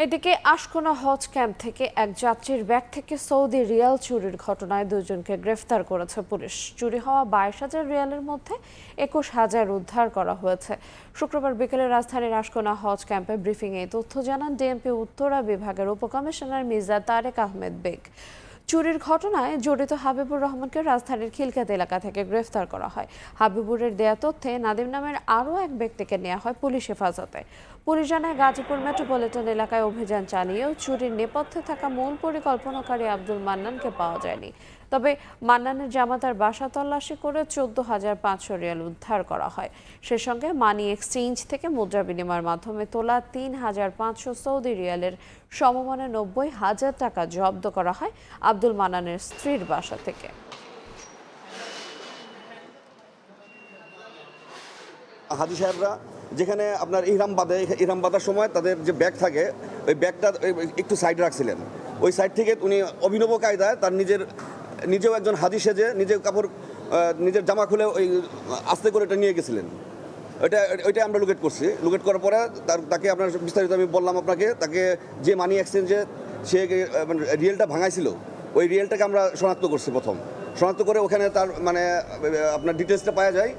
এদিকে আশকোনা হজ ক্যাম্প থেকে এক যাত্রীর ব্যাগ থেকে সৌদি রিয়াল চুরির ঘটনায় দুজনকে গ্রেফতার করেছে পুলিশ। চুরি হওয়া 22,000 রিয়ালের মধ্যে 21,000 উদ্ধার করা হয়েছে। শুক্রবার বিকেলে রাজধানীর আশকোনা হজ ক্যাম্পে ব্রিফিংয়ে এই তথ্য জানান ডিএমপি উত্তরা বিভাগের উপকমিশনার মির্জা তারেক আহমেদ বেগ। চুরির ঘটনায় জড়িত হাবিবুর রহমানকে রাজধানীর খিলক্ষেত এলাকা থেকে গ্রেফতার করা হয়। হাবিবুরের দেয়া তথ্যে নাদিম নামের আরও এক ব্যক্তিকে নেওয়া হয় পুলিশ হেফাজতে। পুলিশ জানায় গাজীপুর মেট্রোপলিটন এলাকায় অভিযান চালিয়েও চুরির নেপথ্যে থাকা মূল পরিকল্পনাকারী আব্দুল মান্নানকে পাওয়া যায়নি। তবে মান্নানের জামাতার বাসা তল্লাশি করে 14,500 রিয়াল উদ্ধার করা হয়। সে সঙ্গে মানি এক্সচেঞ্জ থেকে মুদ্রা বিনিময়ের মাধ্যমে তোলা 3,500 সৌদি রিয়ালের সমমানের 90,000 টাকা জব্দ করা হয় আব্দুল মান্নানের স্ত্রীর বাসা থেকে। হাজি সাহেবরা যেখানে আপনার ইহরাম বাঁধার সময় তাদের যে ব্যাগ থাকে ওই ব্যাগটা একটু সাইডে রাখছিলেন। ওই সাইড থেকে উনি অভিনব কায়দায় তার নিজেও একজন হাজি সেজে নিজের জামা খুলে ওই আস্তে করে এটা নিয়ে গেছিলেন। ওইটা আমরা লোকেট করছি। লোকেট করার পরে তাকে আপনার বিস্তারিত আমি বললাম আপনাকে। তাকে যে মানি এক্সচেঞ্জে সে রিয়েলটা ভাঙাইছিল ওই রিয়েলটাকে আমরা শনাক্ত করছি। প্রথম শনাক্ত করে ওখানে তার আপনার ডিটেলসটা পাওয়া যায়।